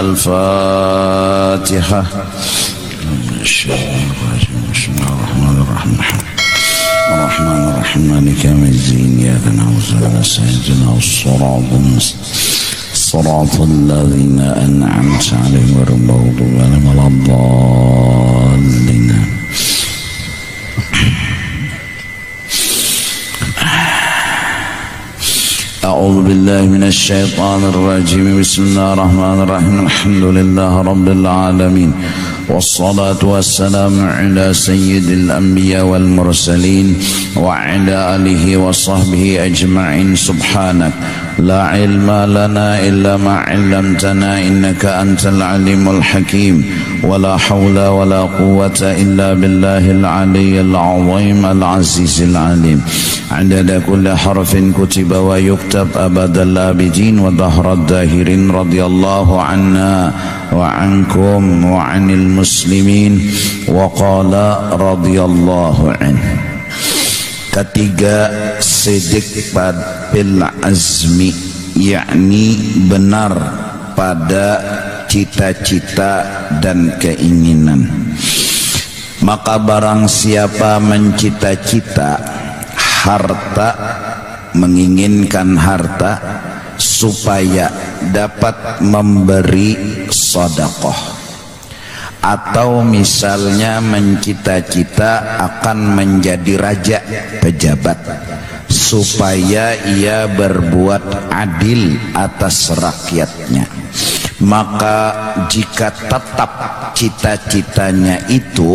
الفاتحة. بسم الله الرحمن الرحيم. الرحمن الرحيم مالك يوم الدين إياك نعبد وإياك نستعين الصراط الذين أنعمت عليهم غير المغضوب عليهم ولا الضالين. أعوذ بالله من الشيطان الرجيم. بسم الله الرحمن الرحيم. الحمد لله رب العالمين، والصلاة والسلام على سيد الأنبياء والمرسلين وعلى آله وصحبه أجمعين. سبحانك لا علم لنا إلا ما علمتنا إنك أنت العليم الحكيم. ولا حول ولا قوة إلا بالله العلي العظيم العزيز العليم. عدد كل حرف كتب ويكتب أبد الآبدين ودهر الداهرين. رضي الله عنا وعنكم وعن المسlimin. Waqala radhiyallahu anhu. Ketiga, sidq bil azmi, yakni benar pada cita-cita dan keinginan. Maka barang siapa mencita-cita harta, menginginkan harta supaya dapat memberi sedekah, atau misalnya mencita-cita akan menjadi raja pejabat supaya ia berbuat adil atas rakyatnya, maka jika tetap cita-citanya itu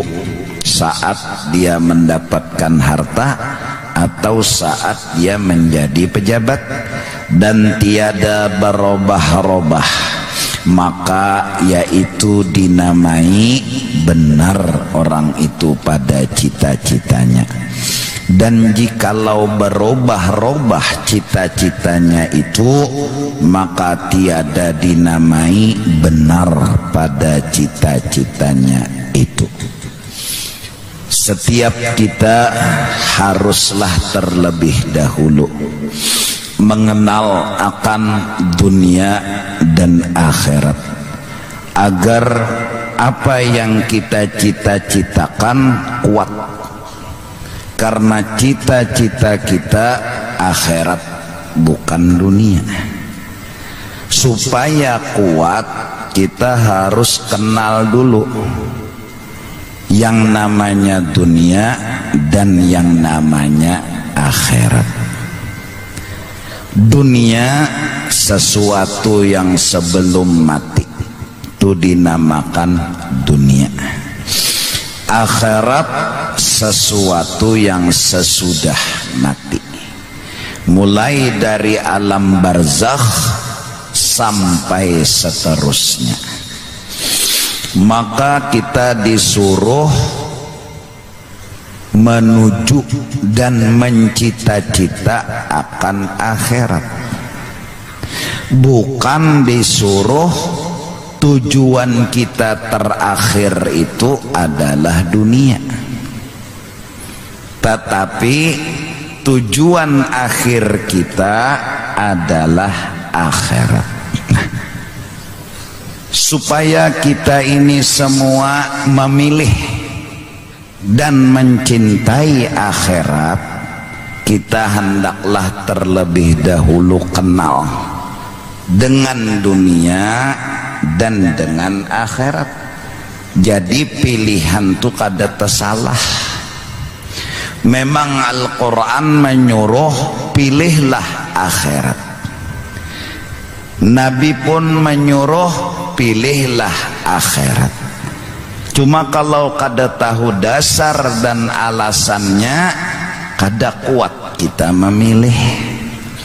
saat dia mendapatkan harta atau saat dia menjadi pejabat dan tiada berubah-ubah, maka yaitu dinamai benar orang itu pada cita-citanya. Dan jikalau berubah-ubah cita-citanya itu, maka tiada dinamai benar pada cita-citanya itu. Setiap kita haruslah terlebih dahulu mengenal akan dunia dan akhirat, agar apa yang kita cita-citakan kuat, karena cita-cita kita akhirat bukan dunia. Supaya kuat kita harus kenal dulu yang namanya dunia dan yang namanya akhirat. Dunia sesuatu yang sebelum mati, itu dinamakan dunia. Akhirat sesuatu yang sesudah mati, mulai dari alam barzakh sampai seterusnya. Maka kita disuruh menuju dan mencita-cita akan akhirat, bukan disuruh tujuan kita terakhir itu adalah dunia, tetapi tujuan akhir kita adalah akhirat. Supaya kita ini semua memilih dan mencintai akhirat, kita hendaklah terlebih dahulu kenal dengan dunia dan dengan akhirat. Jadi pilihan itu kada tersalah. Memang Al-Quran menyuruh pilihlah akhirat, Nabi pun menyuruh pilihlah akhirat. Cuma kalau kada tahu dasar dan alasannya, kada kuat kita memilih,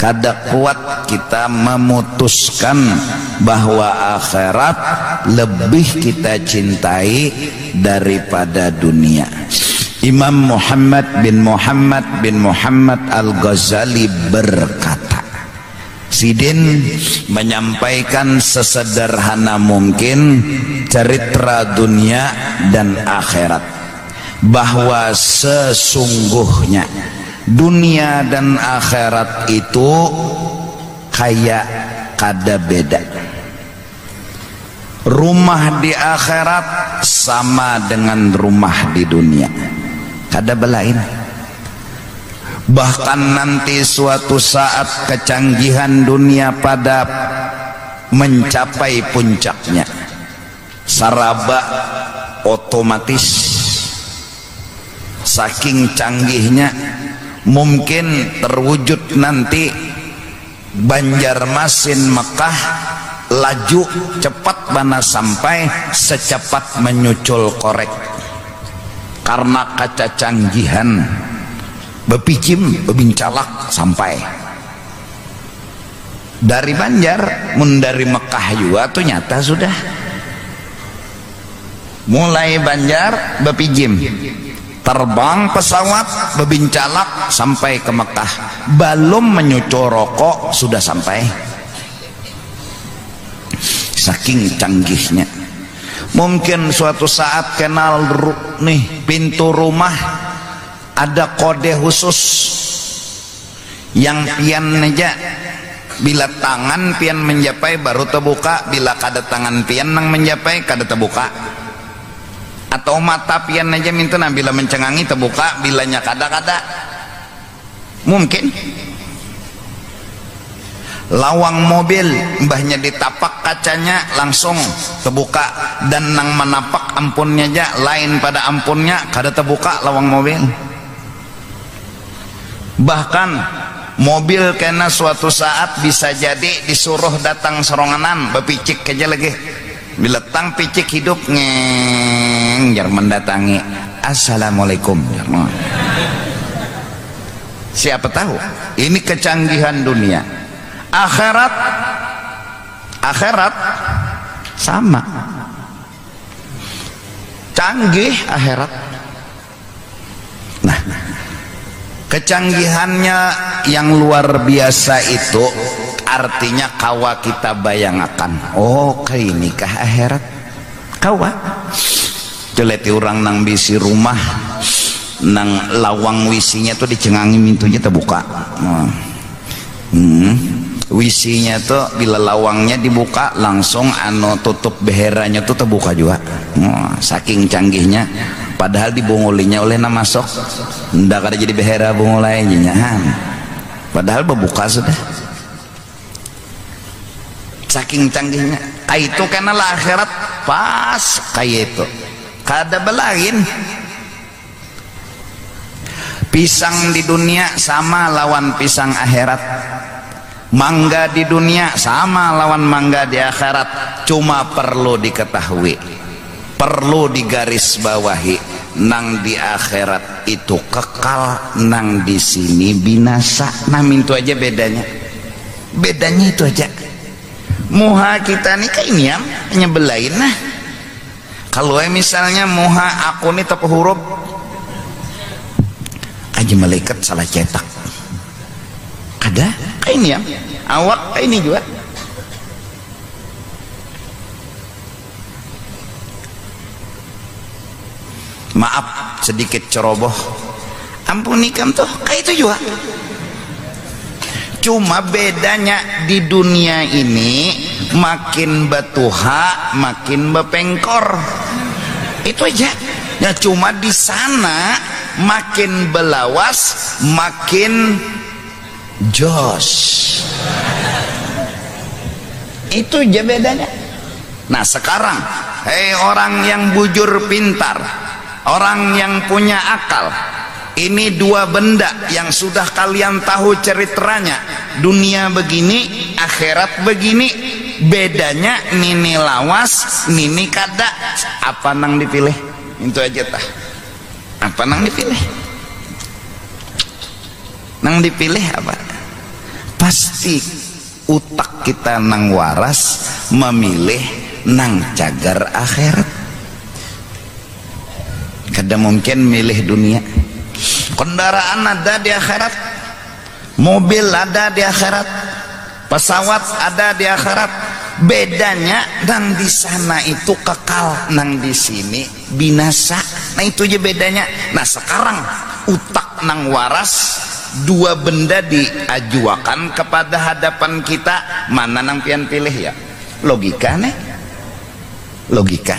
kada kuat kita memutuskan bahwa akhirat lebih kita cintai daripada dunia. Imam Muhammad bin Muhammad Al-Ghazali berkata, Sidin menyampaikan sesederhana mungkin cerita dunia dan akhirat, bahwa sesungguhnya dunia dan akhirat itu kayak kada beda. Rumah di akhirat sama dengan rumah di dunia, kada belain. Bahkan nanti suatu saat kecanggihan dunia pada mencapai puncaknya, saraba otomatis saking canggihnya mungkin terwujud nanti Banjarmasin Mekah laju cepat mana sampai secepat menyucul korek karena kaca canggihan bepicim bebincalak sampai dari Banjar dari Mekah juga tuh nyata sudah mulai Banjar bepijim terbang pesawat bebincalak sampai ke Mekah, belum menyucul rokok sudah sampai. Saking canggihnya. Mungkin suatu saat kenal nih pintu rumah ada kode khusus yang pian aja bila tangan pian menjapai baru terbuka, bila kada tangan pian nang menjapai kada terbuka. Atau mata pian aja minta nah bila mencengangi terbuka, bilanya kada-kada. Mungkin lawang mobil mbahnya ditapak kacanya langsung terbuka, dan nang menapak ampunnya aja lain pada ampunnya kada terbuka lawang mobil. Bahkan mobil kena suatu saat bisa jadi disuruh datang seronganan bepicik aja lagi, bila tang picik hidup ngeng jar mendatangi assalamualaikum. Siapa tahu ini kecanggihan dunia. Akhirat sama canggih akhirat. Nah, kecanggihannya yang luar biasa itu artinya kawa kita bayangkan, oh kayak ini kah akhirat kawa jeleti orang nang bisi rumah nang lawang wisinya tuh dicengangi mintunya terbuka. Wisinya tuh bila lawangnya dibuka langsung tutup beheranya tuh terbuka juga. Saking canggihnya, padahal dibungulinya oleh nama masuk ndak ada jadi behera bungulai nyahan, padahal berbuka sudah. Saking canggihnya itu karena akhirat pas kayak itu kada belain. Pisang di dunia sama lawan pisang akhirat, mangga di dunia sama lawan mangga di akhirat. Cuma perlu diketahui, perlu digarisbawahi, nang di akhirat itu kekal, nang di sini binasa. Nah itu aja bedanya, bedanya itu aja. Muha kita nih kayak ini ya nyebelain. Nah kalau misalnya muha aku nih tepuk huruf aja malaikat salah cetak, ada kayak ini ya awak kayak ini juga. Maaf sedikit ceroboh, ampuni kam tuh kayak itu juga. Cuma bedanya di dunia ini makin batuha makin bepengkor, itu aja ya. Cuma di sana makin belawas makin jos, itu aja bedanya. Nah sekarang hei orang yang bujur pintar, orang yang punya akal, ini dua benda yang sudah kalian tahu ceritanya. Dunia begini, akhirat begini. Bedanya nini lawas, nini kada. Apa nang dipilih? Itu aja tah. Apa nang dipilih? Nang dipilih apa? Pasti utak kita nang waras memilih nang cagar akhirat. Kada mungkin milih dunia. Kendaraan ada di akhirat, mobil ada di akhirat, pesawat ada di akhirat. Bedanya nang di sana itu kekal, nang di sini binasa. Nah itu aja bedanya. Nah sekarang utak nang waras, dua benda diajuakan kepada hadapan kita, mana nang pian pilih ya? Logika nih. logika.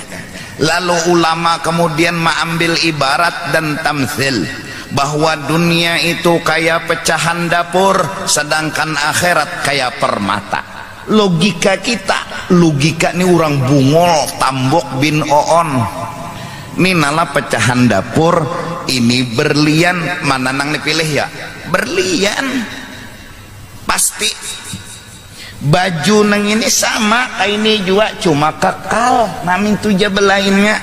Lalu ulama kemudian mengambil ibarat dan tamthil bahwa dunia itu kayak pecahan dapur, sedangkan akhirat kayak permata. Logika kita, logika ini orang bungol Tambok bin Oon. Ini nala pecahan dapur, ini berlian, mana nang dipilih ya? Berlian. Pasti. Baju nang ini sama, ini juga cuma kekal. Namin tuja belainnya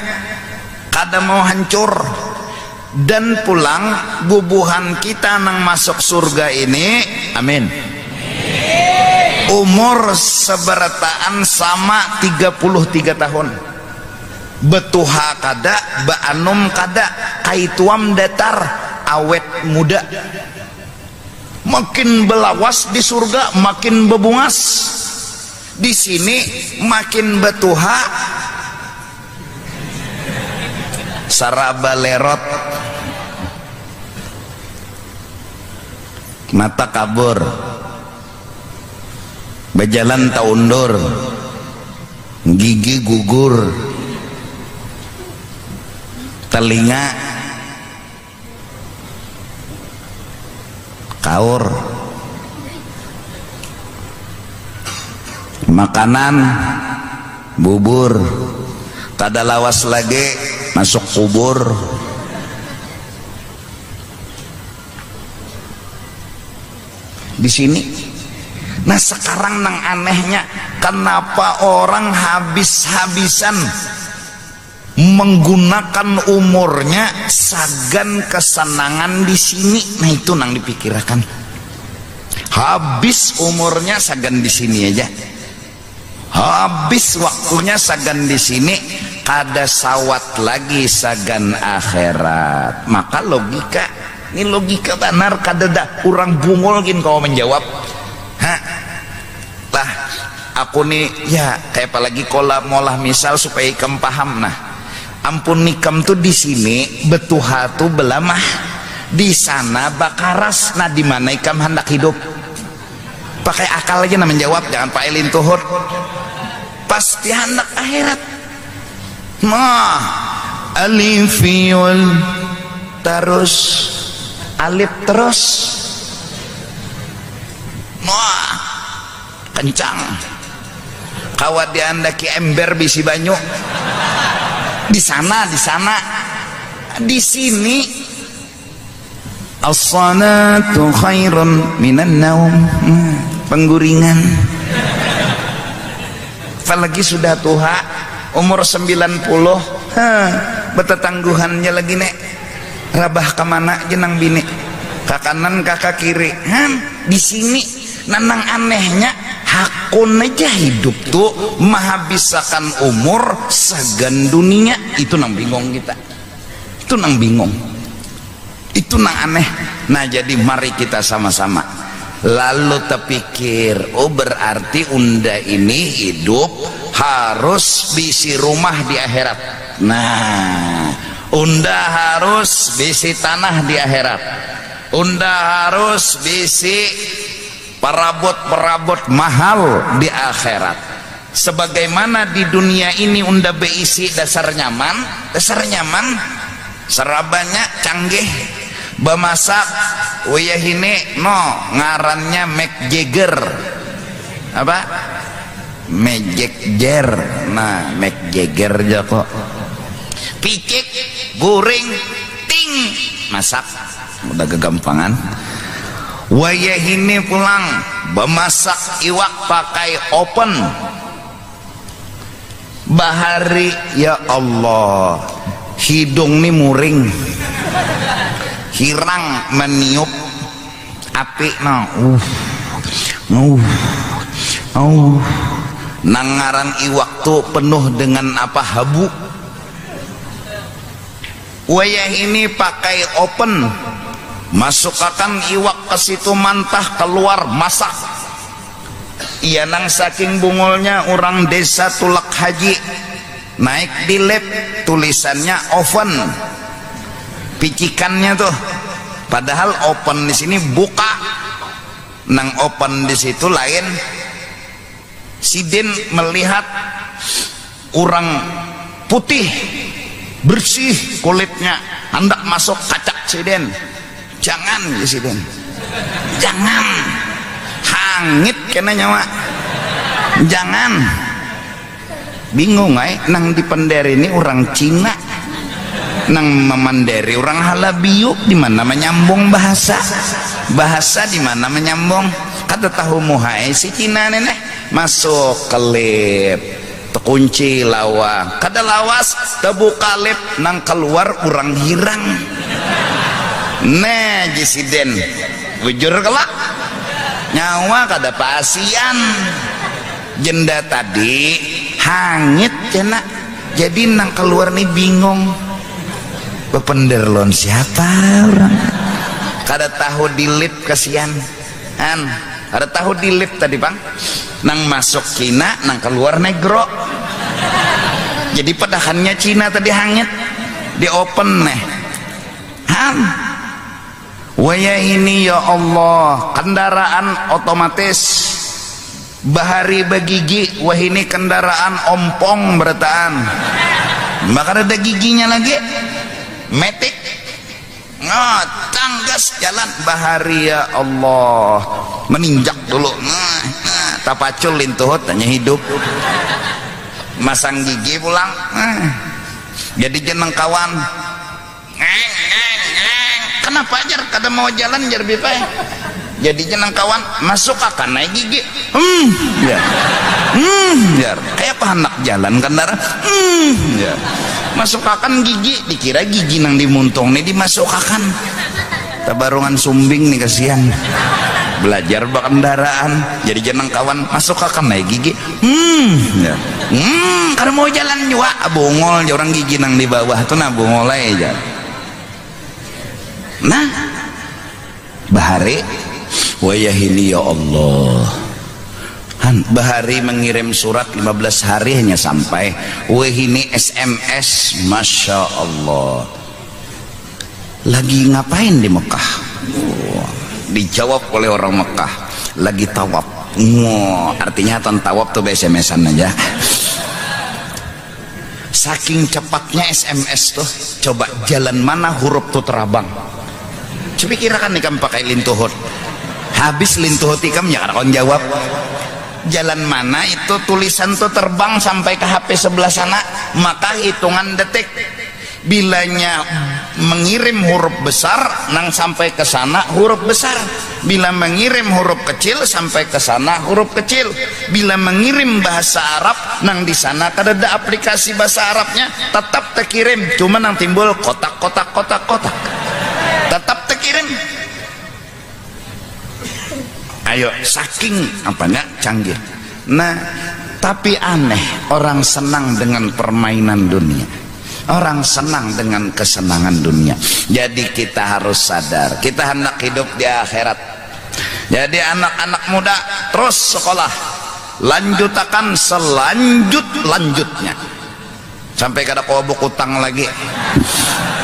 kada mau hancur. Dan pulang bubuhan kita nang masuk surga ini, amin, umur seberataan sama 33 tahun. Betuha kada, ba'anum kada, kaituam datar, awet muda. Makin belawas di surga makin bebungas, di sini makin betuha saraba lerot, mata kabur, berjalan taundur, gigi gugur, telinga kaur, makanan bubur, kada lawas lagi masuk kubur. Di sini. Nah sekarang nang anehnya, kenapa orang habis-habisan menggunakan umurnya sagan kesenangan di sini? Nah itu nang dipikirkan. Habis umurnya sagan di sini aja. Habis waktunya sagan di sini, kada sawat lagi sagan akhirat. Maka logika, ini logika benar, kada dah orang bungul gin kau menjawab. Hah? Lah aku nih ya kayak apalagi kola molah misal supaya ikam paham. Nah ampun nikam tuh di sini betuha tuh belamah, di sana bakaras. Nah di mana ikam hendak hidup? Pakai akal aja nah menjawab, jangan pakai lintuhut. Pasti hendak akhirat. Nah alifiul terus alif terus. Nah kencang. Kawat di anda ki ember bisi banyu. Di sana, di sini as-salatu khairun minan naum, pengguringan. Apalagi sudah tua umur 90, betetangguhannya lagi nek rabah kemana jenang bini, ke kanan ke kiri. Di sini nanang anehnya hakun aja hidup tuh menghabiskan umur segan dunia. Itu nang bingung kita, itu nang bingung, itu nang aneh. Nah jadi mari kita sama-sama lalu terpikir, oh berarti unda ini hidup harus bisi rumah di akhirat. Nah unda harus bisi tanah di akhirat, unda harus bisi perabot-perabot mahal di akhirat. Sebagaimana di dunia ini unda beisi dasar nyaman, serabanya canggih, bemasak wayahine no ngarannya McJagger apa? McJagger. Nah McJagger aja kok. Picik, goreng, ting, masak udah kegampangan. Wayahine pulang bemasak iwak pakai open. Bahari ya Allah, hidung nih muring, hirang meniup api nangaran iwak tuh penuh dengan apa, habu. Wayah ini pakai open, masukkan iwak ke situ mantah, keluar masak. Iya nang saking bungulnya orang desa tulak haji, naik di lab tulisannya oven, picikannya tuh, padahal open di sini buka, nang open di situ lain. Sidin melihat orang putih bersih kulitnya hendak masuk kacak siden, jangan siden, jangan hangit kena nyawa, jangan. Bingung nang di penderi ini orang Cina, nang memanderi orang Halabiu, di mana menyambung bahasa di mana menyambung. Kata tahu muhai si Cina nenek masuk kelip terkunci lawang, kada lawas terbuka lip nang keluar orang hirang. Nah jisiden bujur kelak nyawa kada pasian jenda tadi hangit cena, jadi nang keluar nih bingung pependerlon siapa orang, kada tahu dilip kasihan kada tahu dilip tadi bang, nang masuk Cina nang keluar negro, jadi padahannya Cina tadi hangit di open nih waya ini ya Allah kendaraan otomatis bahari bagigi, wah ini kendaraan ompong bertaan, maka ada giginya lagi metik tanggas jalan bahari ya Allah meninjak dulu tapacul lintuhut hanya hidup masang gigi pulang jadi jeneng kawan kenapa jar kada mau jalan jar bipai jadi jeneng kawan masuk akan naik gigi jar kayak apa anak jalan kendaraan ya masuk akan gigi dikira gigi nang dimuntung nih dimasuk akan tabarungan sumbing nih kasihan belajar kendaraan jadi jeneng kawan masuk akan naik gigi ya karena mau jalan juga bungol orang gigi nang di bawah tuh nah bungol aja nah bahari wayahini ya Allah bahari mengirim surat 15 hari hanya sampai wahini SMS Masya Allah lagi ngapain di Mekah dijawab oleh orang Mekah lagi tawaf artinya tawaf tuh SMS-an aja saking cepatnya SMS tuh coba jalan mana huruf tuh terabang coba kirakan nih kamu pakai lintuhut habis lintuhut ikam ya kan jawab jalan mana itu tulisan tuh terbang sampai ke HP sebelah sana, maka hitungan detik bilanya mengirim huruf besar nang sampai ke sana huruf besar, bila mengirim huruf kecil sampai ke sana huruf kecil, bila mengirim bahasa Arab nang di sana kada ada aplikasi bahasa Arabnya tetap terkirim, cuma nang timbul kotak tetap terkirim. Ayo saking apanya canggih. Nah tapi aneh orang senang dengan permainan dunia, orang senang dengan kesenangan dunia. Jadi kita harus sadar kita hendak hidup di akhirat. Jadi anak-anak muda terus sekolah, lanjutakan selanjutnya sampai kada kobok utang lagi,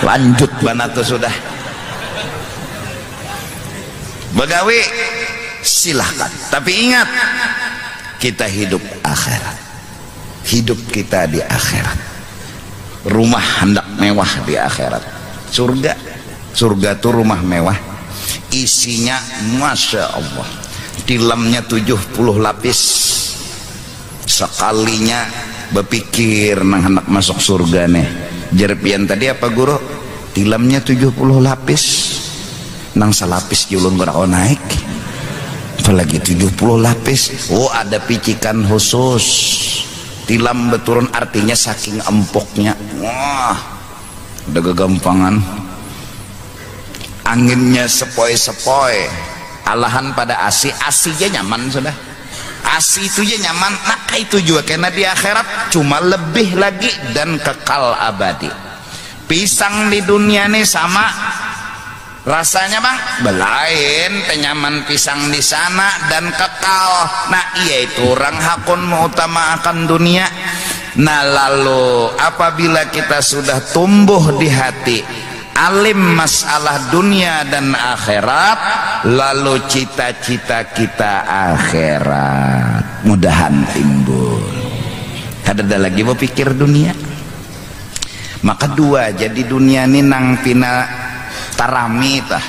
lanjut banatu sudah begawi silahkan, tapi ingat kita hidup akhirat, hidup kita di akhirat, rumah hendak mewah di akhirat, surga tuh rumah mewah, isinya Masya Allah, tilamnya 70 lapis, sekalinya berpikir nang hendak masuk surga nih jerpian tadi apa guru, tilamnya 70 lapis nang salapis julun gak naik apalagi 70 lapis. Oh ada picikan khusus, tilam beturun artinya saking empuknya, wah udah kegampangan, anginnya sepoi-sepoi, alahan pada asinya nyaman sudah, asi itu aja nyaman. Nah itu juga karena di akhirat cuma lebih lagi dan kekal abadi. Pisang di dunia nih sama rasanya bang, belain penyaman pisang di sana dan kekal. Nah iya itu orang hakun mengutamakan dunia. Nah lalu apabila kita sudah tumbuh di hati alim masalah dunia dan akhirat, lalu cita-cita kita akhirat mudahan timbul. kada ada lagi berpikir dunia. Maka dua, jadi dunia ini nang pina tarami tah,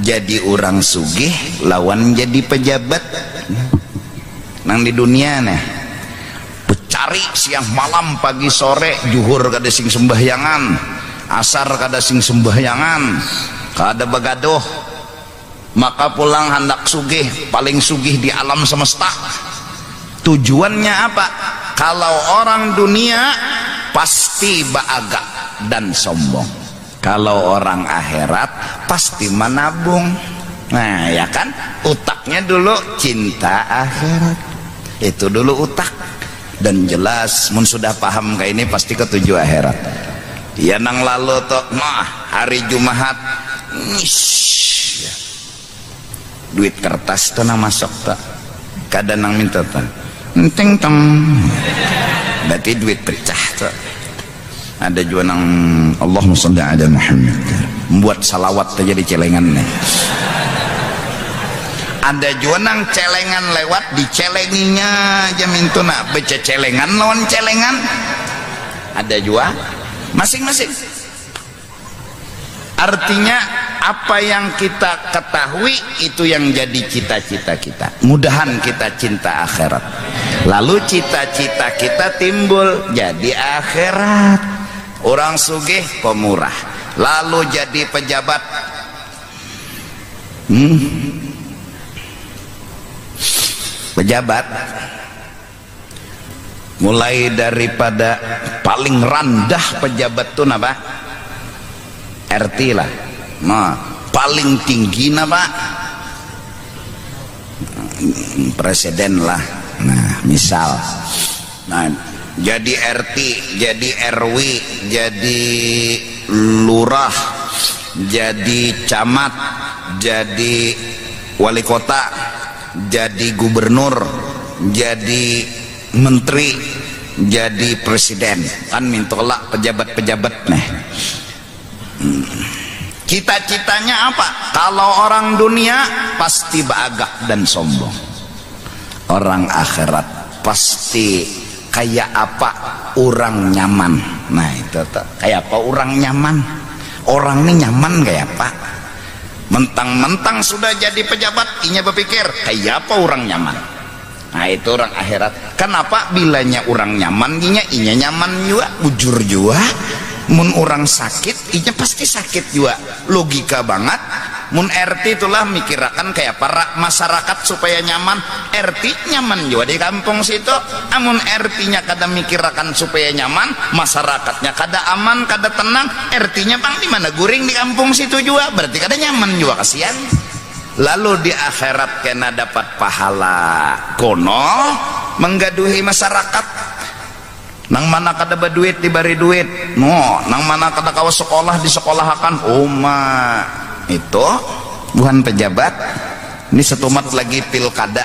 jadi orang sugih lawan jadi pejabat. Nang di dunia nih cari siang malam pagi sore, juhur kada sing sembahyangan, asar kada sing sembahyangan, kada begaduh. Maka pulang hendak sugih, paling sugih di alam semesta. Tujuannya apa? Kalau orang dunia pasti baaga dan sombong, kalau orang akhirat pasti menabung. Nah ya kan, utaknya dulu cinta akhirat, itu dulu utak. Dan jelas mun sudah paham kayak ini pasti ketuju akhirat. Ya nang lalu toh mah hari Jumat duit kertas tuh nang masuk tuh kadang nang minta tuh ting tong, berarti duit pecah tuh. Ada juga nang Allahumma sholli ala Muhammad, membuat salawat terjadi celengan nih. Ada juga nang celengan lewat dicelenginya aja mintuna, baca celengan lawan celengan. Ada juga masing-masing. Artinya apa yang kita ketahui itu yang jadi cita-cita kita. Mudahan kita cinta akhirat, lalu cita-cita kita timbul jadi akhirat. Orang sugih pemurah, lalu jadi pejabat. Pejabat mulai daripada paling rendah pejabat tuh napa? RT lah. Nah, paling tinggi napa? Presiden lah. Nah, misal. Nah, jadi RT, jadi RW, jadi lurah, jadi camat, jadi wali kota, jadi gubernur, jadi menteri, jadi presiden. Kan mintolak pejabat-pejabat nih. Cita-citanya apa? Kalau orang dunia pasti bagak dan sombong, orang akhirat pasti kayak apa? Orang nyaman. Nah itu tuh, kayak apa orang nyaman? Orang ini nyaman kayak apa? Mentang-mentang sudah jadi pejabat, inya berpikir kayak apa orang nyaman. Nah itu orang akhirat. Kenapa? Bilanya orang nyaman, inya nyaman juga, ujur juga. Mun orang sakit, inya pasti sakit juga. Logika banget. Mun RT itulah mikirakan kayak para masyarakat supaya nyaman. RT nyaman juga di kampung situ. Amun RT-nya kada mikirakan supaya nyaman, masyarakatnya kada aman, kada tenang. RT-nya bang di mana guring di kampung situ juga, berarti kada nyaman juga, kasihan. Lalu di akhirat kena dapat pahala kono menggaduhi masyarakat. Nang mana kada berduit diberi duit, no. Nang mana kada kawa sekolah di sekolahakan, itu bukan pejabat. Ini setumat lagi pilkada.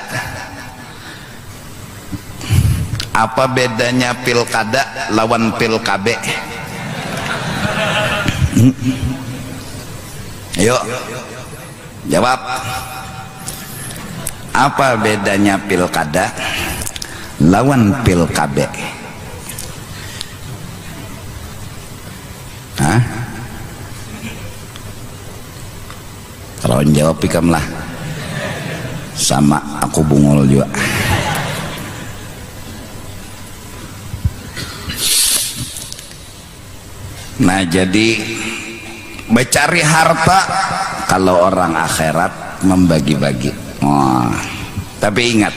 Apa bedanya pilkada lawan pilkabe? Ayo jawab. Apa bedanya pilkada lawan pilkabe? Hah? Kalau jawab ikamlah, sama aku bungul juga. Nah jadi mencari harta kalau orang akhirat membagi-bagi. Tapi ingat,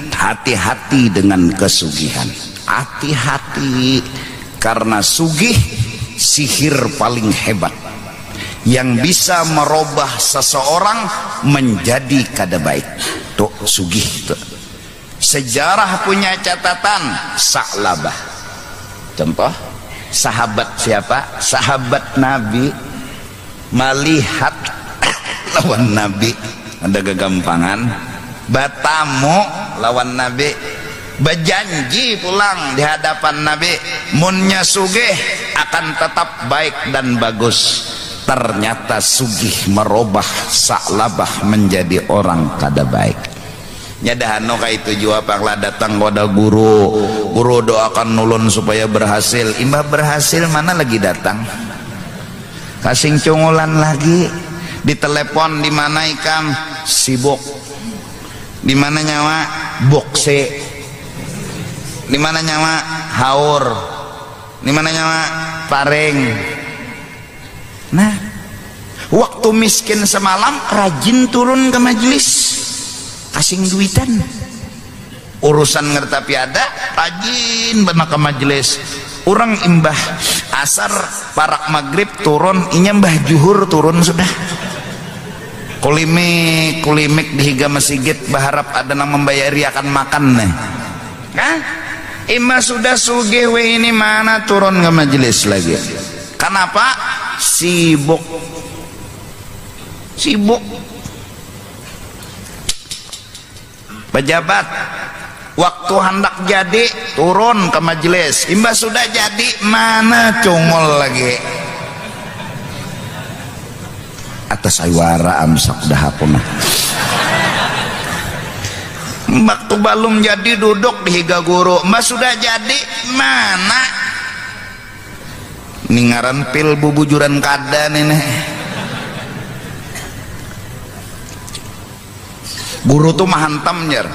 hati-hati dengan kesugihan. Hati-hati, karena sugih sihir paling hebat yang bisa merubah seseorang menjadi kada baik. Tuh sugih tuh. Sejarah punya catatan Sa'labah. Contoh, sahabat siapa? Sahabat Nabi melihat lawan Nabi, ada kegampangan, batamu lawan Nabi, berjanji pulang di hadapan Nabi, munnya sugih akan tetap baik dan bagus. Ternyata sugih merubah Sa'labah menjadi orang kada baik. nyadahano ka itu jua panglah datang kepada guru doakan nulun supaya berhasil. Imbah berhasil mana lagi datang, kasing cungulan lagi, ditelepon di mana ikam sibuk, di mana nyawa bokse, di mana nyawa haur, di mana nyawa pareng. Nah, waktu miskin semalam rajin turun ke majelis, kasing duitan, urusan ngertapi ada rajin benar ke majelis. Orang imbah asar parak maghrib turun, inya mbah juhur turun sudah. Kulimik dihiga masjid berharap ada yang membayari akan makan nih. Kan? Imbah sudah sugih we ini mana turun ke majelis lagi. Kenapa? Sibuk. Pejabat waktu hendak jadi turun ke majelis, imbah sudah jadi mana cungol lagi. Atas aywara amsak dah punah. Waktu balum jadi duduk di higa guru, mbak sudah jadi mana ningaran pil bubujuran kada nenek. Guru tuh mahantam nyer,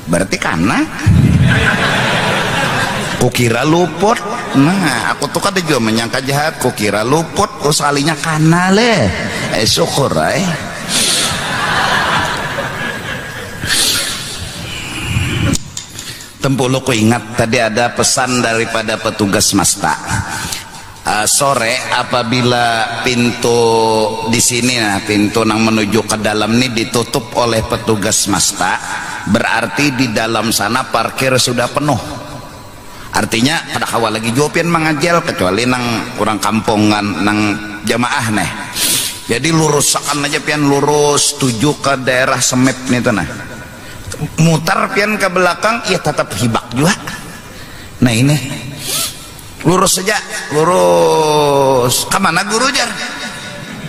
berarti karena kukira luput. Nah aku tuh kada juga menyangka jahat, kukira luput, salinya karena le syukur Tempuluh ku ingat tadi ada pesan daripada petugas masta. Sore apabila pintu di sini, nah pintu yang menuju ke dalam ini ditutup oleh petugas masta, berarti di dalam sana parkir sudah penuh. Artinya kada kawa lagi jupian mangajel kecuali nang kurang kampungan nang jamaah nih. Jadi lurusakan aja pian lurus tuju ke daerah Semep nih tuh nah. Mutar pian ke belakang ya tetap hibak juga. Nah ini lurus saja, lurus kemana guru jar?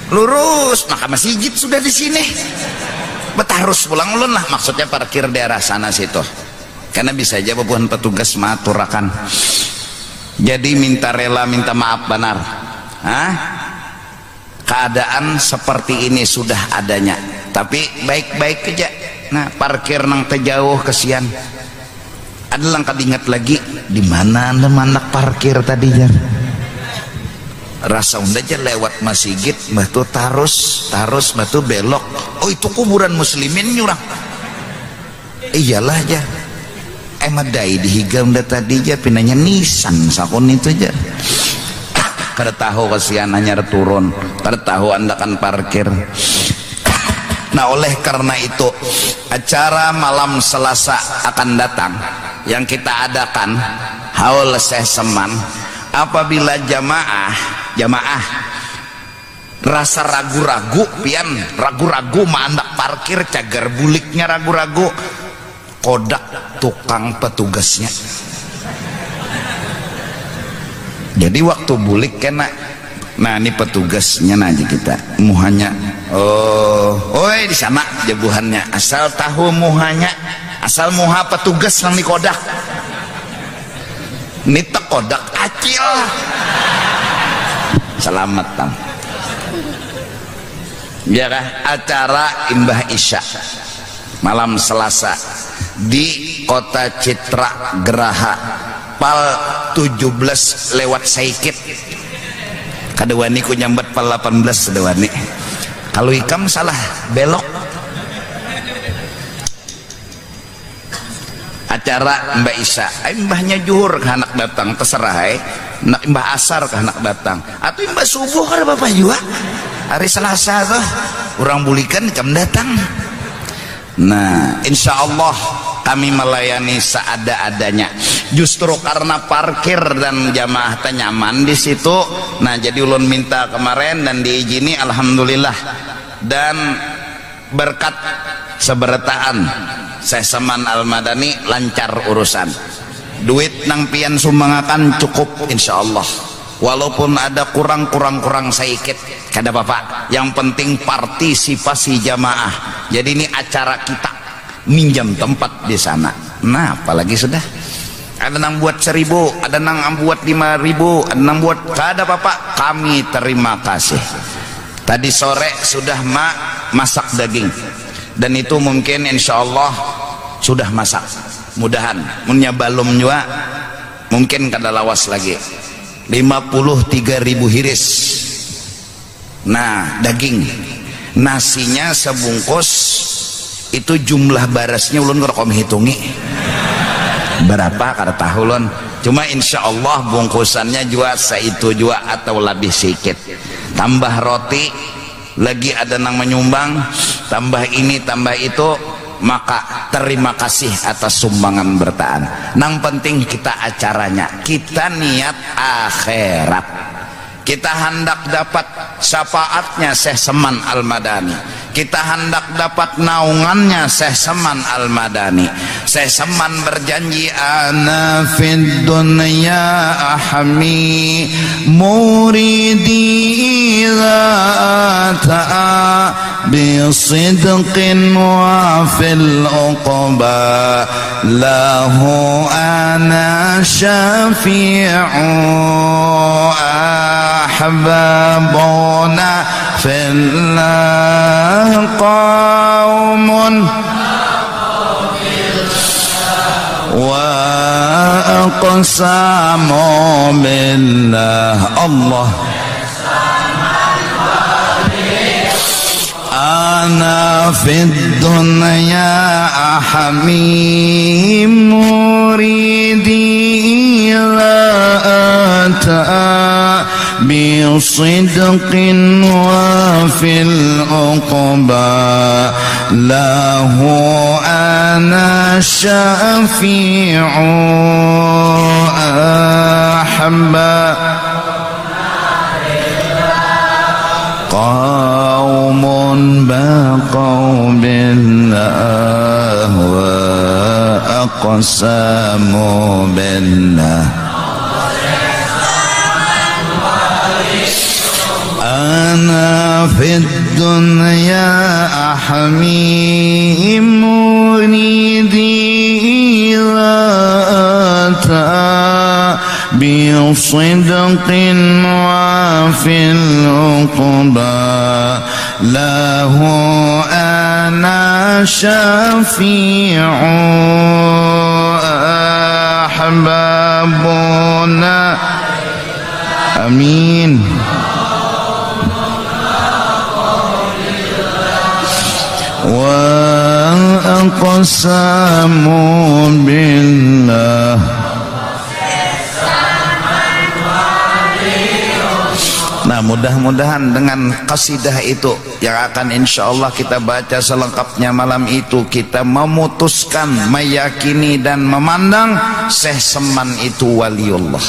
Lurus maka masjid sudah di sini, betah harus pulang ulun lah, maksudnya parkir daerah sana situ karena bisa aja bukan petugas maturakan. Jadi minta rela minta maaf benar. Keadaan seperti ini sudah adanya, tapi baik-baik aja. Nah parkir nang terjauh kesian. Ada lang kadingat lagi di mana anda manak parkir tadi jar. Rasa unda aja lewat masjid, batu tarus batu belok. Oh itu kuburan muslimin nyurang. Iyalah aja. Madai dihiga unda tadi aja pinanya Nissan sakun itu aja. Kada tahu kesian hanya turun, kada tahu anda kan parkir. Nah oleh karena itu acara malam Selasa akan datang yang kita adakan haul seseman, apabila jamaah rasa ragu-ragu mandak parkir cagar buliknya ragu-ragu, kodak tukang petugasnya. Jadi waktu bulik kena, nah ini petugasnya aja kita muhanya. Di sana jabuhannya, asal tahu muhanya, asal muha petugas yang di kodak. Ini kodak acil. Selamat tam. Ya kah? Acara Imbah Isya malam Selasa di Kota Citra Geraha pal 17 lewat saikit. Kadewani ku nyambat pal 18 sedewani. Kalau ikam salah belok. Acara Mbak Isa, mbahnya juhur ke anak datang terserah nak mbah asar ke anak datang atau mbah subuh kan bapak juga hari Selasa tuh orang bulikan jam datang. Nah insya Allah kami melayani seada-adanya, justru karena parkir dan jamaah nyaman di situ. Nah jadi ulun minta kemarin dan diizini alhamdulillah, dan berkat seberataan Seseman Al-Madani lancar urusan, duit nang pian sumbangakan cukup insya Allah, walaupun ada kurang sedikit kada bapak, yang penting partisipasi jamaah. Jadi ini acara kita minjam tempat di sana. Nah, apalagi sudah ada nang buat 1.000, ada nang buat 5.000, ada nang buat kada apa-apa, kami terima kasih. Tadi sore sudah masak daging, dan itu mungkin insya Allah sudah masak, mudahan punya balum juga mungkin kada lawas lagi. 53.000 hiris. Nah, daging, nasinya sebungkus, itu jumlah barasnya ulun ngerekom hitungi berapa kada tahu ulun, cuma insya Allah bungkusannya juga seitu juga atau lebih sedikit, tambah roti lagi ada nang menyumbang, tambah ini tambah itu, maka terima kasih atas sumbangan bertaan. Nang penting kita acaranya, kita niat akhirat, kita hendak dapat syafaatnya Syekh Saman Al-Madani, kita hendak dapat naungannya Syekh Saman Al-Madani. Syekh Saman berjanji, ana fid dunya ahmi muridi ta'a bisidqin wa fil uqba lahu ana syafi'u ahbabuna fillah qaumun wa aqsamu billah. Allah ana fid dunya ahmi muridi la ata bisidqin wa fil uqba lahu ana syafi'u ahba qaumun baqaw billah wa aqsamu billah. Ana fid dunya ahmi muridi ata bisidqin wa fil uqba lahu ana syafi'u ahbabuna. Amin. Wa aqsamu billah. Nah, mudah-mudahan dengan qasidah itu yang akan insya Allah kita baca selengkapnya malam itu, kita memutuskan, meyakini dan memandang Syekh Saman itu waliullah.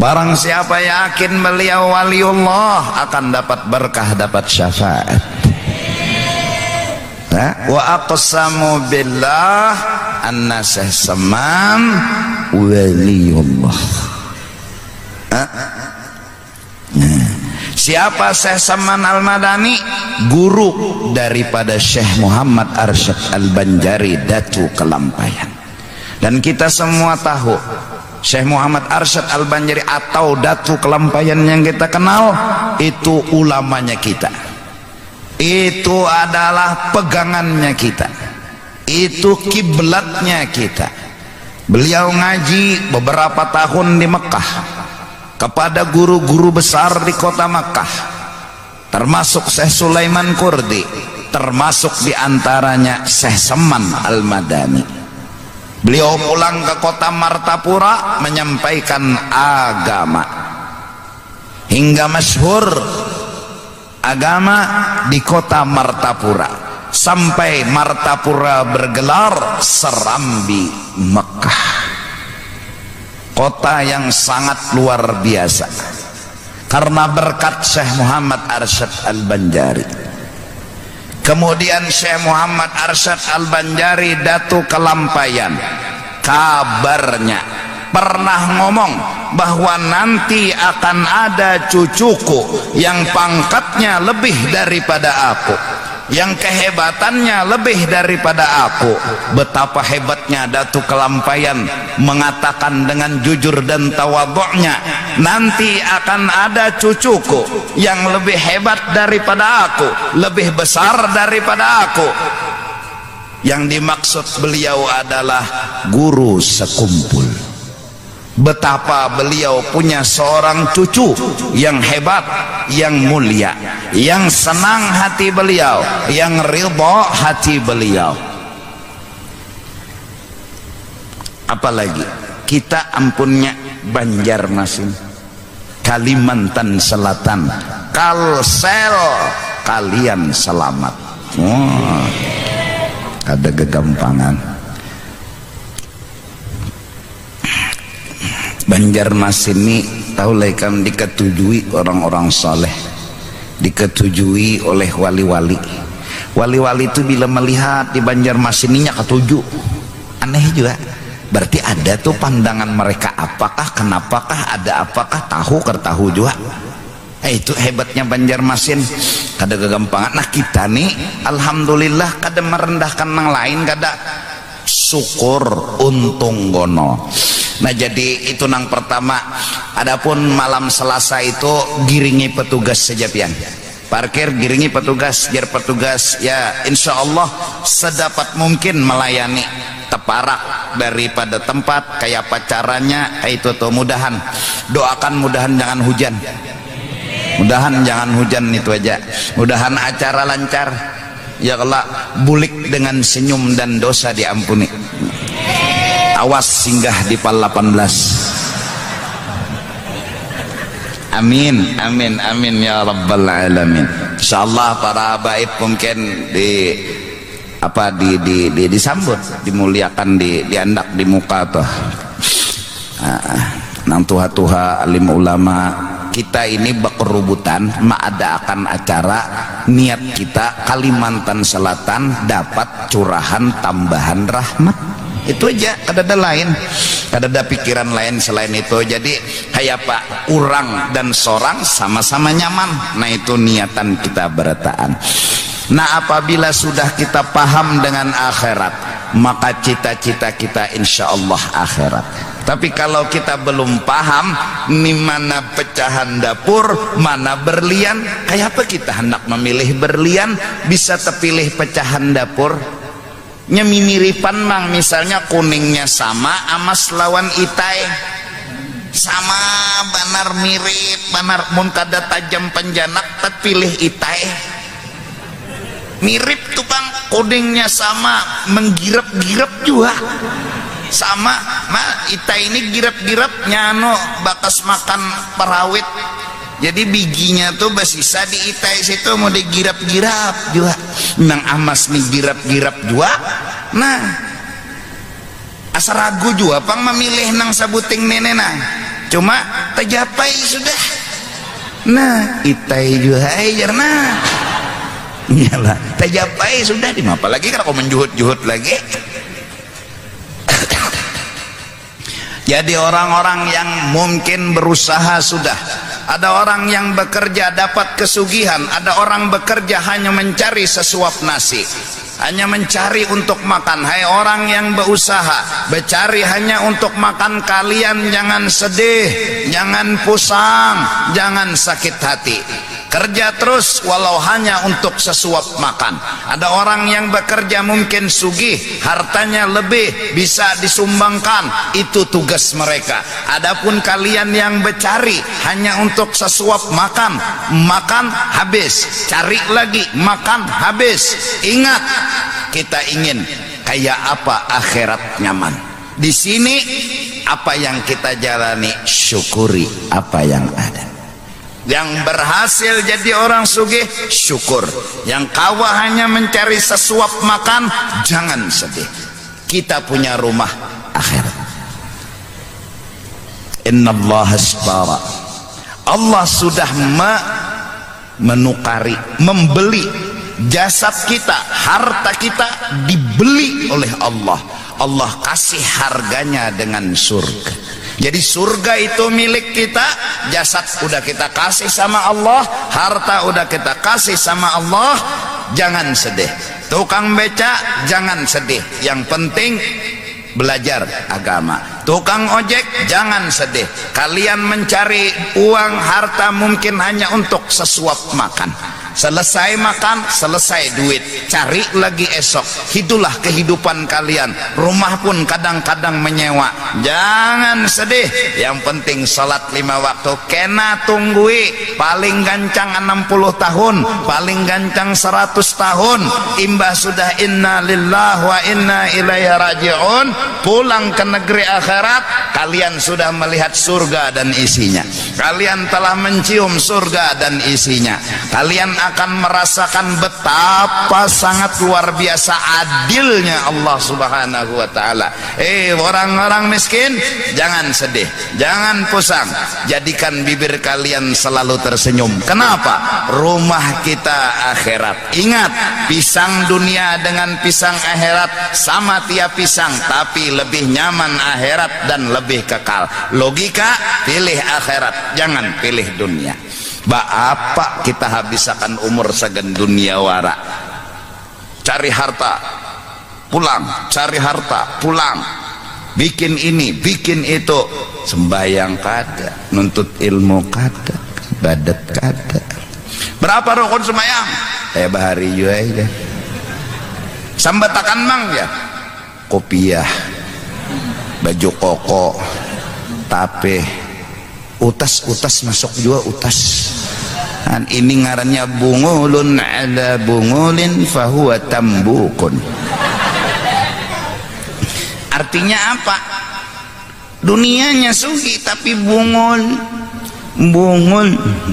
Barang siapa yakin beliau waliullah akan dapat berkah, dapat syafaat. Wa aqsamu billah anna Syekh Saman waliullah. Siapa Syekh Saman Al-Madani? Guru daripada Syekh Muhammad Arsyad Al-Banjari, Datu Kelampayan. Dan kita semua tahu Syekh Muhammad Arsyad Al-Banjari atau Datu Kelampayan yang kita kenal itu ulamanya kita, itu adalah pegangannya kita, itu kiblatnya kita. Beliau ngaji beberapa tahun di Mekah kepada guru-guru besar di kota Makkah, termasuk Syekh Sulaiman Kurdi, termasuk diantaranya Syekh Saman Al-Madani. Beliau pulang ke kota Martapura menyampaikan agama hingga masyhur agama di kota Martapura, sampai Martapura bergelar Serambi Mekah, kota yang sangat luar biasa karena berkat Syekh Muhammad Arsyad Al-Banjari. Kemudian Syekh Muhammad Arsyad Al-Banjari Datu Kelampayan, kabarnya pernah ngomong bahwa nanti akan ada cucuku yang pangkatnya lebih daripada aku, yang kehebatannya lebih daripada aku. Betapa hebatnya Datuk Kelampayan mengatakan dengan jujur dan tawadhu'nya, nanti akan ada cucuku yang lebih hebat daripada aku, lebih besar daripada aku. Yang dimaksud beliau adalah guru sekumpul. Betapa beliau punya seorang cucu yang hebat, yang mulia, yang senang hati beliau, yang ridha hati beliau. Apalagi kita ampunnya Banjarmasin, Kalimantan Selatan, Kalsel, kalian selamat. Ada kegampangan. Banjarmasin ini tahu kan diketujui orang-orang saleh, diketujui oleh wali-wali. Wali-wali itu bila melihat di Banjarmasin ini ketuju, aneh juga. Berarti ada tuh pandangan mereka, apakah, kenapakah, ada apakah, tahu juga. Itu hebatnya Banjarmasin, kada kegampangan. Nah kita nih alhamdulillah kada merendahkan yang lain, kada, syukur untung gono. Nah jadi itu nang pertama. Adapun malam Selasa itu giringi petugas saja pian, parkir giringi petugas, jar petugas ya insya Allah sedapat mungkin melayani teparak daripada tempat kayak apa caranya. Itu tuh mudahan, doakan mudahan jangan hujan, mudahan jangan hujan, itu aja. Mudahan acara lancar ya, kelak bulik dengan senyum dan dosa diampuni. Awas singgah di PAL 18. Amin amin amin ya rabbal alamin. Insyaallah para habaib mungkin disambut, dimuliakan, diandak di muka tuh. Nang tuha-tuha alim ulama kita ini berkerubutan mengadakan acara, niat kita Kalimantan Selatan dapat curahan tambahan rahmat. Itu aja, kada ada lain, kada ada pikiran lain selain itu. Jadi kayak pak urang dan sorang sama-sama nyaman. Nah itu niatan kita berataan. Nah apabila sudah kita paham dengan akhirat, maka cita-cita kita insya Allah akhirat. Tapi kalau kita belum paham nih mana pecahan dapur, mana berlian, kayak apa kita hendak memilih berlian bisa terpilih pecahan dapur? Nyemimiripan mang, misalnya kuningnya sama amas lawan itai sama, banar mirip, banar mun kada tajam penjanak terpilih itai mirip tuh bang, kuningnya sama, menggirap-girap juga sama. Nah itai ini girap-girap nyano bakas makan perawit, jadi bijinya tuh basisa di itai situ mau digirap-girap juga. Nang amas nih girap-girap juga. Nah asa ragu juga pang memilih nang sabuting nenek nang, cuma tercapai sudah. Nah itai juga jarna iyalah tercapai sudah. Apalagi kalau kau menjuhut-juhut lagi. Jadi orang-orang yang mungkin berusaha sudah, ada orang yang bekerja dapat kesugihan, ada orang bekerja hanya mencari sesuap nasi, hanya mencari untuk makan. Hai orang yang berusaha bercari hanya untuk makan, kalian jangan sedih, jangan pusang, jangan sakit hati. Kerja terus walau hanya untuk sesuap makan. Ada orang yang bekerja mungkin sugih, hartanya lebih bisa disumbangkan, itu tugas mereka. Adapun kalian yang bercari hanya untuk sesuap makan, makan habis, cari lagi, makan habis. Ingat, kita ingin kayak apa akhirat nyaman. Di sini apa yang kita jalani, syukuri apa yang ada. Yang berhasil jadi orang sugih, syukur. Yang kawa hanya mencari sesuap makan, jangan sedih. Kita punya rumah akhirat. Innallaha ashtara, Allah sudah menukari, membeli jasad kita, harta kita dibeli oleh Allah. Allah kasih harganya dengan surga. Jadi surga itu milik kita, jasad udah kita kasih sama Allah, harta udah kita kasih sama Allah. Jangan sedih. Tukang beca jangan sedih, yang penting belajar agama. Tukang ojek jangan sedih, kalian mencari uang harta mungkin hanya untuk sesuap makan. Selesai makan, selesai duit, cari lagi esok. Itulah kehidupan kalian. Rumah pun kadang-kadang menyewa. Jangan sedih, yang penting salat 5 waktu kena tunggui. Paling gancang 60 tahun, paling gancang 100 tahun. Imbah sudah inna lillahi wa inna ilaihi raji'un, pulang ke negeri akhirat, kalian sudah melihat surga dan isinya. Kalian telah mencium surga dan isinya. Kalian akan merasakan betapa sangat luar biasa adilnya Allah Subhanahu wa taala. Orang-orang miskin, jangan sedih, jangan pusing. Jadikan bibir kalian selalu tersenyum. Kenapa? Rumah kita akhirat. Ingat, pisang dunia dengan pisang akhirat sama tiap pisang, tapi lebih nyaman akhirat dan lebih kekal. Logika, pilih akhirat, jangan pilih dunia. Apa kita habiskan umur segan dunia wara, cari harta pulang, cari harta pulang, bikin ini bikin itu, sembayang kada, nuntut ilmu kada, badat kada. Berapa rukun sembayang? Bahari juga aja. Sambatakan mang ya, kopiah, baju koko, tape, utas masuk juga utas. Dan ini ngarannya bungulun ala bungulin fahuwa tambukun. Artinya apa? Dunianya sugi tapi bungul.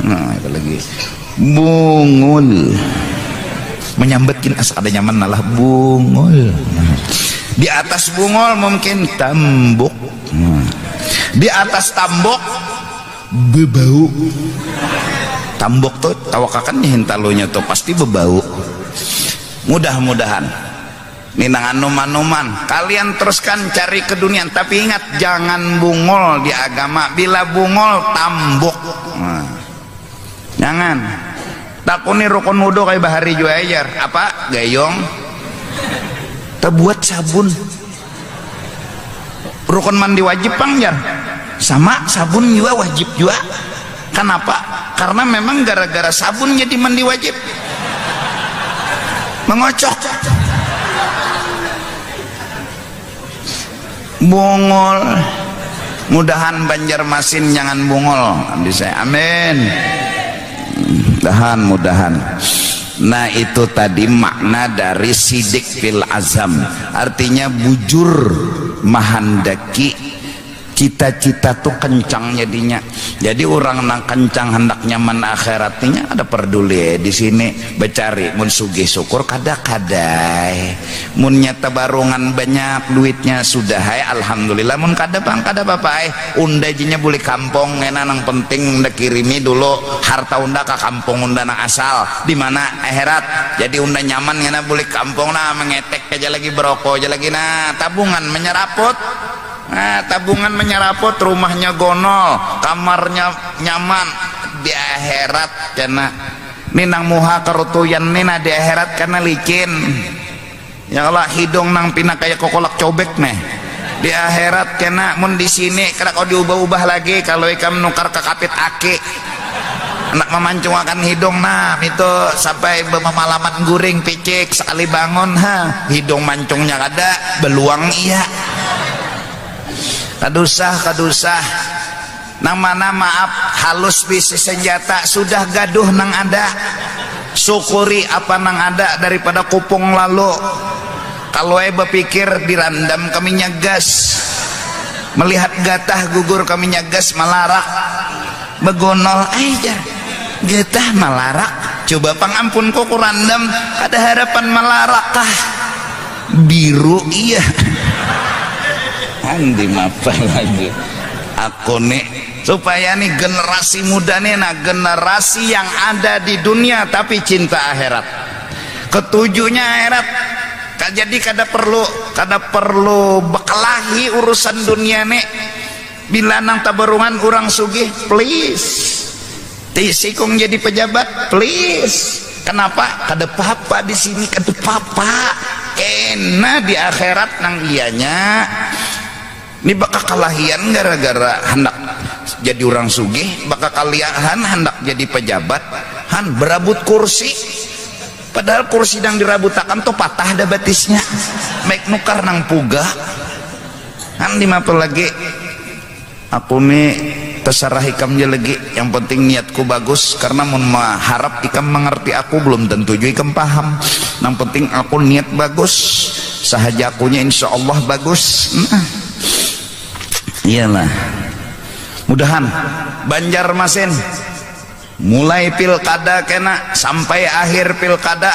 Nah itu lagi bungul, menyambatkin asa ada nyaman nalah bungul. Di atas bungul mungkin tambuk. Di atas tambok bebau. Tambok tuh tawakakan hintalonya tuh pasti bebau. Mudah-mudahan ninang anuman-anuman kalian teruskan cari keduniaan, tapi ingat jangan bungol di agama. Bila bungol tambok, jangan. Takuni rukun wudu kayak bahari juajar apa gayong terbuat sabun. Rukun mandi wajib pangjar sama sabun juga wajib juga. Kenapa? Karena memang gara-gara sabun jadi mandi wajib. Mengocok. Bungol. Mudahan Banjarmasin jangan bungol. Bisa. Amin. Mudahan. Nah itu tadi makna dari sidik fil azam, artinya bujur mahandaki. Cita-cita tuh kencang jadinya. Jadi orang nang kencang hendak nyaman akhiratnya ada peduli di sini becari mun sugih syukur kada-kadai. Mun nyata barungan banyak duitnya sudah hai alhamdulillah. Mun kada bang kada bapak undajinya boleh kampung ngena nang penting unda kirimi dulu harta unda ke kampung unda nang asal di mana akhirat. Jadi unda nyaman ngena boleh kampung nah mengetek aja lagi berokok aja lagi nah tabungan menyeraput. Nah, tabungan menyeraput, rumahnya gonol, kamarnya nyaman di akhirat karena ninang muha kerutuyan nina di akhirat karena licin. Ya Allah hidung nang pina kayak kokolak cobek nih. Di akhirat karena mun di sini kena kau diubah-ubah lagi kalau ikam nukar ke kapit aki. Anak memancungkan hidung nah itu sampai bermalaman guring picik sekali bangun hidung mancungnya ada beluang iya. Kadusah nama maaf halus bisi senjata sudah gaduh nang ada, syukuri apa nang ada daripada kupung lalu. Kalau berpikir dirandam kami nyagas, melihat gatah gugur kami nyagas malarak begonol aja getah malarak. Coba pangampun kok random ada harapan malarak kah biru iya. Andi apa lagi aku nih supaya nih generasi muda nih nah generasi yang ada di dunia tapi cinta akhirat. Ketujuhnya akhirat. Jadi kada perlu bekelahi urusan dunia nih. bila nang tabarungan orang sugih please tisikung jadi pejabat please. Kenapa? Kada papa di sini, kada papa kena di akhirat nang ianya ini bakal kalahian gara-gara hendak jadi orang sugih, bakal kaliahan hendak jadi pejabat han berabut kursi, padahal kursi yang dirabutakan tuh patah dah batisnya make nukar nang puga han dimapa lagi aku nih terserah ikam aja lagi, yang penting niatku bagus karena mau harap ikam mengerti aku belum tentu juga ikam paham, yang penting aku niat bagus sahaja akunya insya Allah bagus. Nah iyalah, mudahan Banjarmasin mulai pilkada kena sampai akhir pilkada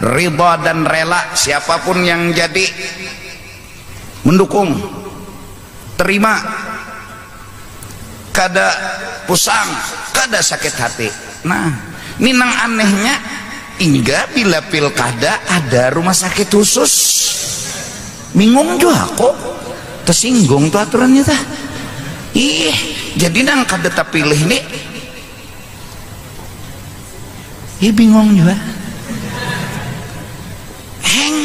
ridha dan rela siapapun yang jadi mendukung, terima, kada pusang, kada sakit hati. Nah ini nang anehnya hingga bila pilkada ada rumah sakit khusus, bingung juga aku tersinggung tuh aturannya tah. Ih jadi nang kada terpilih nih bingung juga heng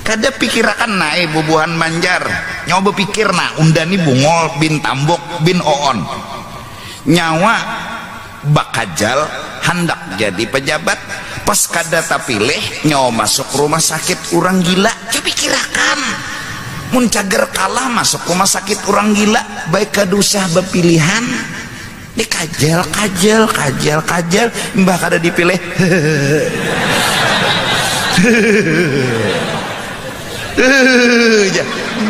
kada pikirakan naik bubuhan Banjar nyoba pikir nah undani Bungol bin Tambok bin Oon nyawa bakajal hendak jadi pejabat pas kada tapilih nyawa masuk rumah sakit orang gila. Coba pikirakan mun cager kalah masuk rumah sakit orang gila baik kadusah bepilihan dikajal kajal mbah kada dipilih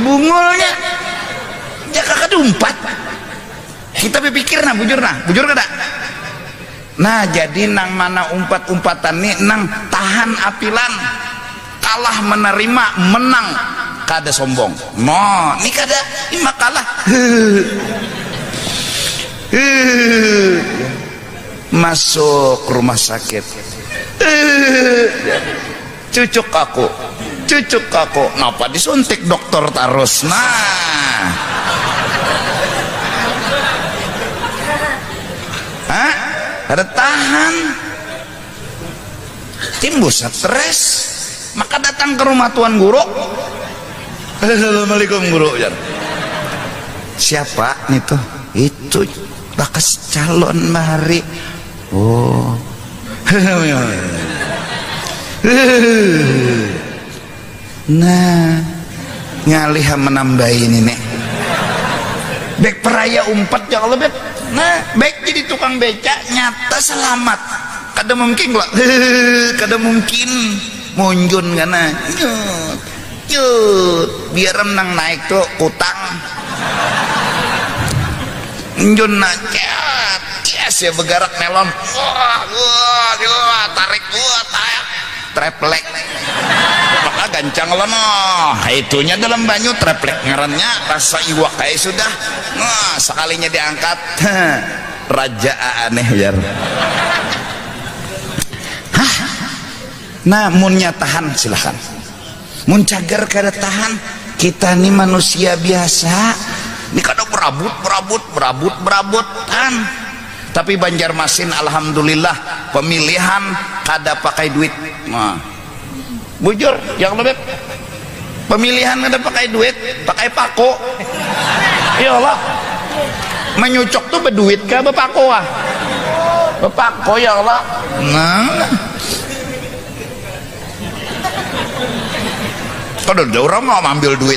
bungolnya jaka kadumpat kita berpikir nah bujur kada. Nah jadi nang mana umpat-umpatan nih nang tahan apilan kalah menerima menang kada sombong no ini kada ima kalah masuk rumah sakit cucuk aku napa disuntik dokter tarus. Nah ada tahan timbul stres maka datang ke rumah tuan guru. Assalamualaikum guru ya. Siapa nih tuh? Itu bakas calon mari. Oh nah ngalih menambahin ini bek peraya umpat ya Allah bek. Nah baik jadi tukang beca nyata selamat kada mungkin lah kada mungkin munjun karena biar menang naik tuh utang munjun nacat yes ya begarak melon tarik treplek maka gancang lah itunya dalam banyu treplek ngarannya rasa iwak kayak sudah sekalinya diangkat raja aneh ya. Nah munnya tahan silahkan, mun cager kada tahan kita nih manusia biasa ini kada berabutan. Tapi Banjarmasin alhamdulillah pemilihan kada pakai duit. Nah bujur yang lebih pemilihan kada pakai duit, pakai pako. Iyalah menyucok tuh berduit kah bepako bepako ya Allah. Nah kalau ada orang mau ambil duit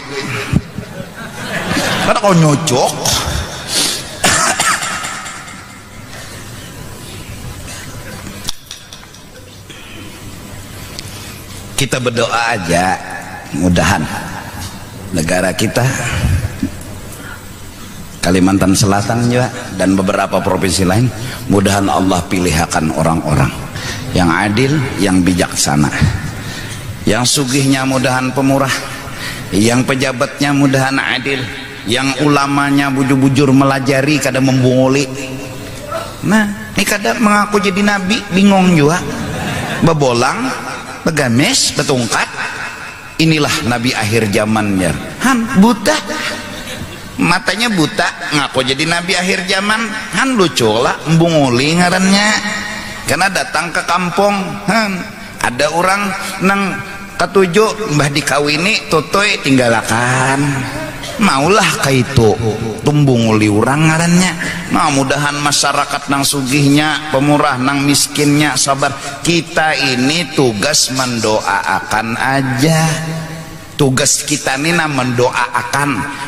karena kau nyucok kita berdoa aja mudahan negara kita Kalimantan Selatan juga dan beberapa provinsi lain mudahan Allah pilihkan orang-orang yang adil, yang bijaksana, yang sugihnya mudahan pemurah, yang pejabatnya mudahan adil, yang ulamanya bujur-bujur melajari kada membunguli. Nah ini kada mengaku jadi nabi bingung juga bebolang begames betungkat inilah nabi akhir zamannya han buta matanya buta ngaku jadi nabi akhir zaman. Han lucu lah embunguli ngarannya, karena datang ke kampung ada orang nang ketujuh mbah dikawini tutoy tinggalakan, maulah kaitu tumbunguli orang ngarannya. Nah mudahan masyarakat nang sugihnya pemurah nang miskinnya sabar. Kita ini tugas mendoakan aja, tugas kita ini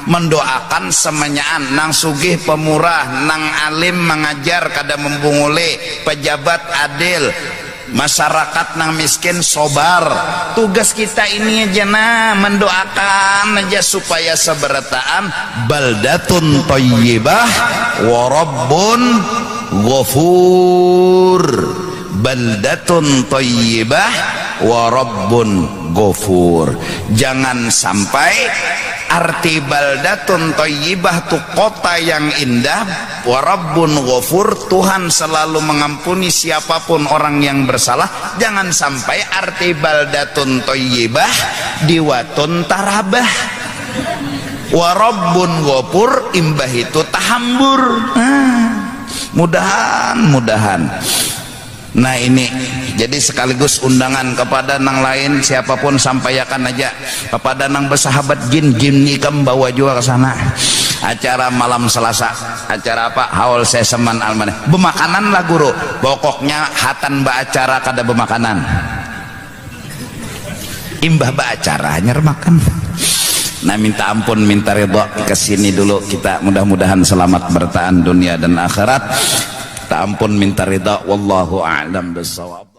mendoakan semenyaan nang sugih pemurah nang alim mengajar kada membunguli, pejabat adil, masyarakat nang miskin sobar. Tugas kita ini aja mendoakan aja supaya seberataan baldatun thayyibah wa rabbun ghafur, baldatun thayyibah wa rabbun ghafur. Jangan sampai arti baldatun thayyibah tu kota yang indah, wa rabbun ghafur Tuhan selalu mengampuni siapapun orang yang bersalah. Jangan sampai arti baldatun thayyibah diwatun tarabah, wa rabbun ghafur imbah itu tahambur. Mudahan. Nah ini jadi sekaligus undangan kepada nang lain siapapun, sampaikan aja kepada nang bersahabat jin ikam bawa juga ke sana. Acara malam Selasa, acara apa? Haul seseman almaneh. Bemakanan lah guru. Pokoknya hatan ba acara kada bemakanan. Imbah ba acara nyer makan. Nah minta ampun, minta ridha kesini dulu kita, mudah-mudahan selamat bertahan dunia dan akhirat. Ampun minta ridha, wallahu a'lam bissawab.